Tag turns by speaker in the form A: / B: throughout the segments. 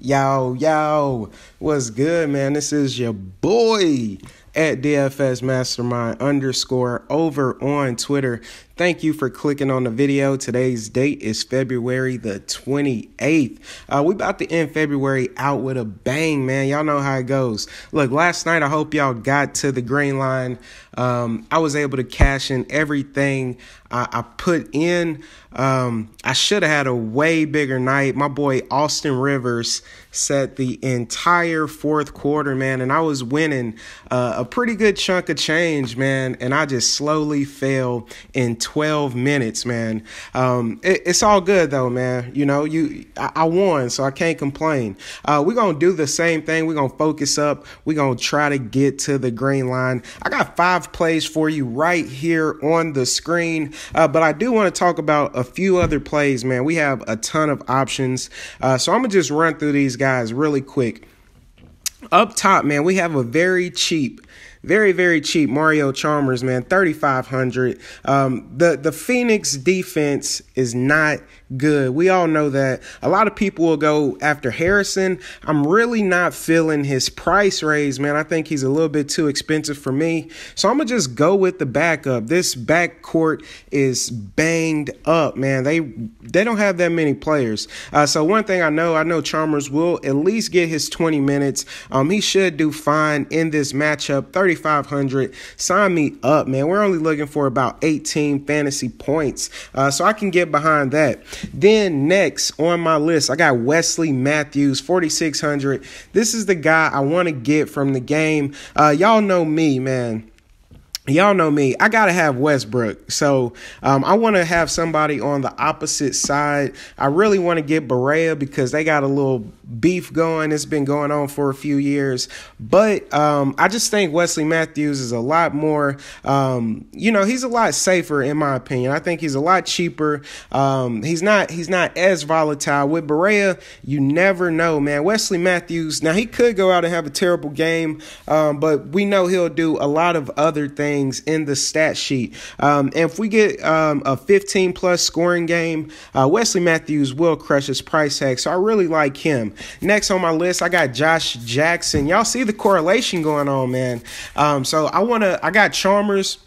A: Yo, what's good, man? This is your boy at DFS Mastermind _ over on Twitter. Thank you for clicking on the video. Today's date is February the 28th. We about to end February out with a bang, man. Y'all know how it goes. Look, last night, I hope y'all got to the green line. I was able to cash in everything I put in. I should have had a way bigger night. My boy Austin Rivers set the entire fourth quarter, man, and I was winning a pretty good chunk of change, man, and I just slowly fell in 12 minutes, man. It's all good, though, man. You know, I won, so I can't complain. We're going to do the same thing. We're going to focus up. We're going to try to get to the green line. I got 5 plays for you right here on the screen, but I do want to talk about a few other plays, man. We have a ton of options, so I'm going to just run through these guys really quick. Up top, man, we have a very cheap Mario Chalmers, man, 3,500. The Phoenix defense is not good. We all know that. A lot of people will go after Harrison. I'm really not feeling his price raise, man. I think he's a little bit too expensive for me. So I'm going to just go with the backup. This backcourt is banged up, man. They don't have that many players. So one thing I know Chalmers will at least get his 20 minutes. He should do fine in this matchup. 3,500. Sign me up, man. We're only looking for about 18 fantasy points. So I can get behind that. Then next on my list, I got Wesley Matthews, 4,600. This is the guy I want to get from the game. Y'all know me, man. Y'all know me. I got to have Westbrook. So I want to have somebody on the opposite side. I really want to get Barea because they got a little beef going. It's been going on for a few years. But I just think Wesley Matthews is a lot more, he's a lot safer in my opinion. I think he's a lot cheaper. He's not as volatile. With Barea, you never know, man. Wesley Matthews, now he could go out and have a terrible game, but we know he'll do a lot of other things in the stat sheet. And if we get a 15-plus scoring game, Wesley Matthews will crush his price tag. So I really like him. Next on my list, I got Josh Jackson. Y'all see the correlation going on, man. So I got Chalmers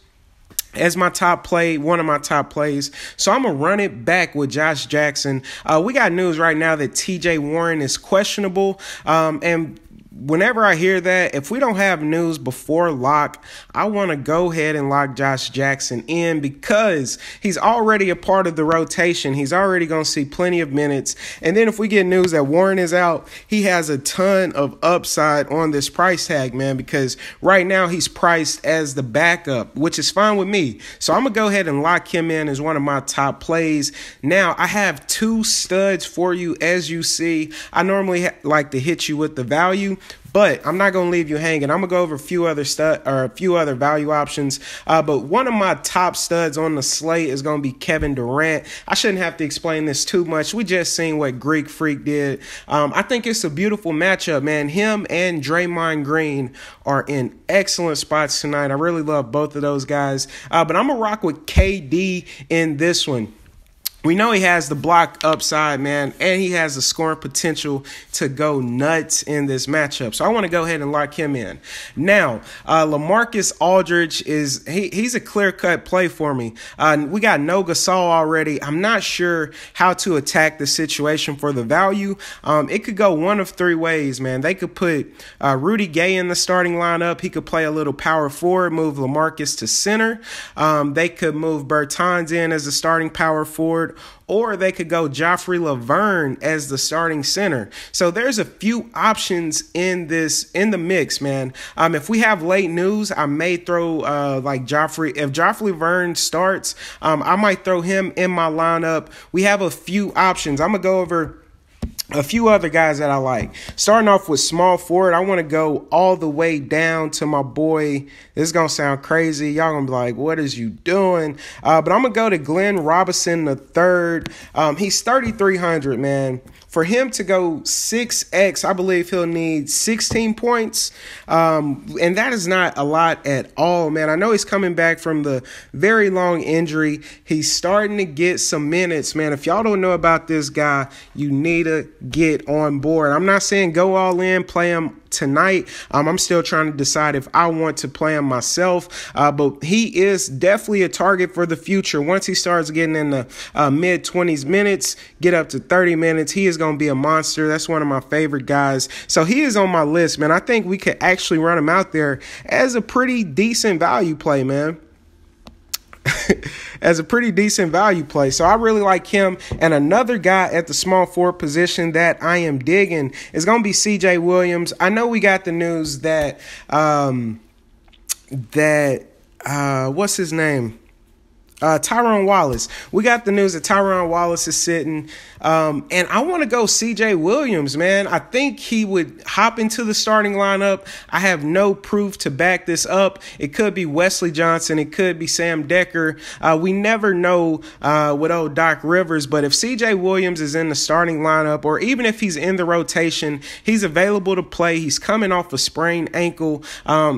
A: as my top play, one of my top plays. So I'm going to run it back with Josh Jackson. We got news right now that TJ Warren is questionable. And whenever I hear that, if we don't have news before lock, I want to go ahead and lock Josh Jackson in because he's already a part of the rotation. He's already going to see plenty of minutes. And then if we get news that Warren is out, he has a ton of upside on this price tag, man, because right now he's priced as the backup, which is fine with me. So I'm going to go ahead and lock him in as one of my top plays. Now, I have 2 studs for you, as you see. I normally like to hit you with the value, but I'm not going to leave you hanging. I'm going to go over a few other value options. But one of my top studs on the slate is going to be Kevin Durant. I shouldn't have to explain this too much. We just seen what Greek Freak did. I think it's a beautiful matchup, man. Him and Draymond Green are in excellent spots tonight. I really love both of those guys. But I'm going to rock with KD in this one. We know he has the block upside, man, and he has the scoring potential to go nuts in this matchup. So I want to go ahead and lock him in. Now, LaMarcus Aldridge he's a clear-cut play for me. We got no Gasol already. I'm not sure how to attack the situation for the value. It could go one of 3 ways, man. They could put Rudy Gay in the starting lineup. He could play a little power forward, move LaMarcus to center. They could move Bertans in as the starting power forward, or they could go Joffrey Laverne as the starting center. So there's a few options in the mix, man. If we have late news, I may throw like Joffrey. If Joffrey Laverne starts, I might throw him in my lineup. We have a few options. I'm gonna go over a few other guys that I like. Starting off with small forward, I want to go all the way down to my boy. This is going to sound crazy. Y'all going to be like, what is you doing? But I'm going to go to Glenn Robinson III. He's 3,300, man. For him to go 6x, I believe he'll need 16 points. And that is not a lot at all, man. I know he's coming back from the very long injury. He's starting to get some minutes, man. If y'all don't know about this guy, you need to get on board. I'm not saying go all in, play him tonight. I'm still trying to decide if I want to play him myself, but he is definitely a target for the future. Once he starts getting in the mid-20s minutes, get up to 30 minutes, he is going to be a monster. That's one of my favorite guys. So he is on my list, man. I think we could actually run him out there as a pretty decent value play, man. As a pretty decent value play. So I really like him. And another guy at the small forward position that I am digging is going to be CJ Williams. I know we got the news that what's his name? Tyrone Wallace. We got the news that Tyrone Wallace is sitting. And I want to go CJ Williams, man. I think he would hop into the starting lineup. I have no proof to back this up. It could be Wesley Johnson. It could be Sam Decker. We never know with old Doc Rivers. But if CJ Williams is in the starting lineup, or even if he's in the rotation, he's available to play. He's coming off a sprained ankle.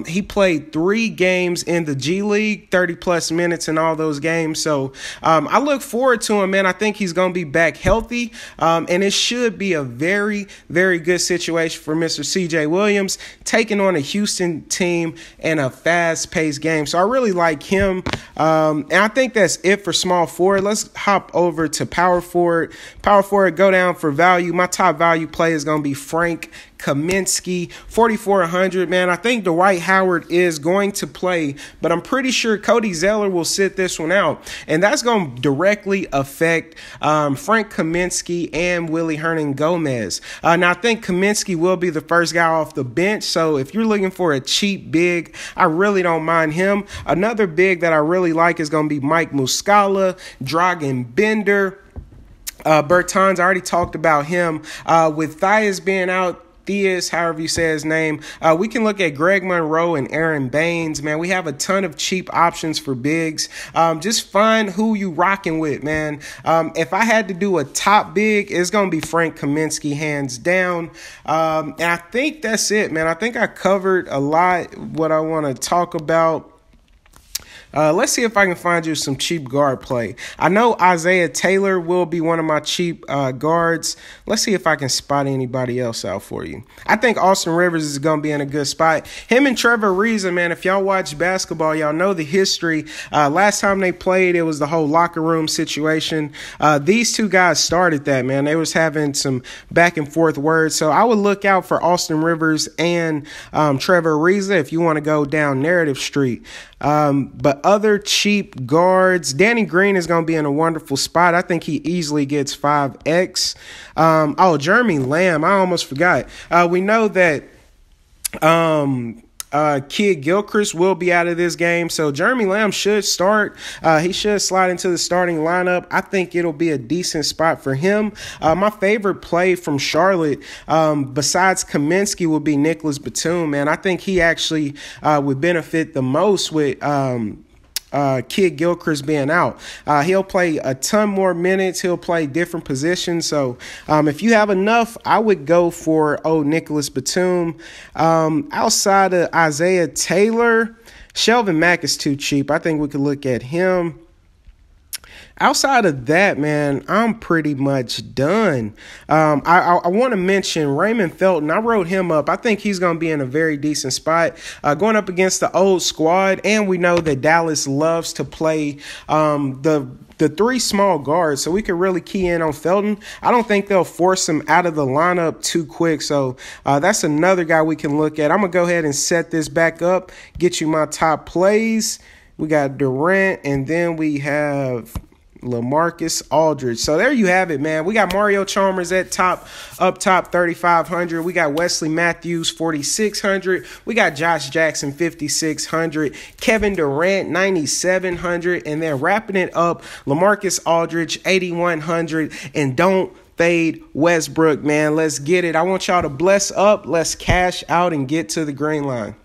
A: He played 3 games in the G League, 30-plus minutes in all those games. So I look forward to him, man. I think he's going to be back healthy, and it should be a very, very good situation for Mr. CJ Williams, taking on a Houston team in a fast-paced game. So I really like him, and I think that's it for small forward. Let's hop over to power forward. Power forward, go down for value. My top value play is going to be Frank Kaminsky, 4,400, man. I think Dwight Howard is going to play, but I'm pretty sure Cody Zeller will sit this one out, and that's going to directly affect Frank Kaminsky and Willie Hernan Gomez. Now, I think Kaminsky will be the first guy off the bench, so if you're looking for a cheap big, I really don't mind him. Another big that I really like is going to be Mike Muscala, Dragan Bender, Bertans. I already talked about him. With Thias being out, Theus, however you say his name, we can look at Greg Monroe and Aaron Baines, man. We have a ton of cheap options for bigs. Just find who you rocking with, man. If I had to do a top big, it's going to be Frank Kaminsky, hands down. And I think that's it, man. I think I covered a lot what I want to talk about. Let's see if I can find you some cheap guard play. I know Isaiah Taylor will be one of my cheap guards. Let's see if I can spot anybody else out for you. I think Austin Rivers is going to be in a good spot. Him and Trevor Ariza, man, if y'all watch basketball, y'all know the history. Last time they played, it was the whole locker room situation. These two guys started that, man. They was having some back and forth words. So I would look out for Austin Rivers and Trevor Ariza if you want to go down narrative street. But other cheap guards, Danny Green is going to be in a wonderful spot. I think he easily gets 5X. Jeremy Lamb, I almost forgot. We know that Kid Gilchrist will be out of this game, so Jeremy Lamb should start. He should slide into the starting lineup. I think it'll be a decent spot for him. My favorite play from Charlotte, besides Kaminsky, will be Nicholas Batum, man. I think he actually would benefit the most with Kid Gilchrist being out. He'll play a ton more minutes. He'll play different positions. So if you have enough, I would go for Nicholas Batum. Outside of Isaiah Taylor, Shelvin Mack is too cheap. I think we could look at him. Outside of that, man, I'm pretty much done. I want to mention Raymond Felton. I wrote him up. I think he's going to be in a very decent spot going up against the old squad. And we know that Dallas loves to play the 3 small guards, so we could really key in on Felton. I don't think they'll force him out of the lineup too quick, so that's another guy we can look at. I'm going to go ahead and set this back up, get you my top plays. We got Durant, and then we have LaMarcus Aldridge. So there you have it, man. We got Mario Chalmers at top 3,500. We got Wesley Matthews 4,600. We got Josh Jackson 5,600. Kevin Durant 9,700. And then wrapping it up, LaMarcus Aldridge 8,100. And don't fade Westbrook, man. Let's get it. I want y'all to bless up. Let's cash out and get to the green line.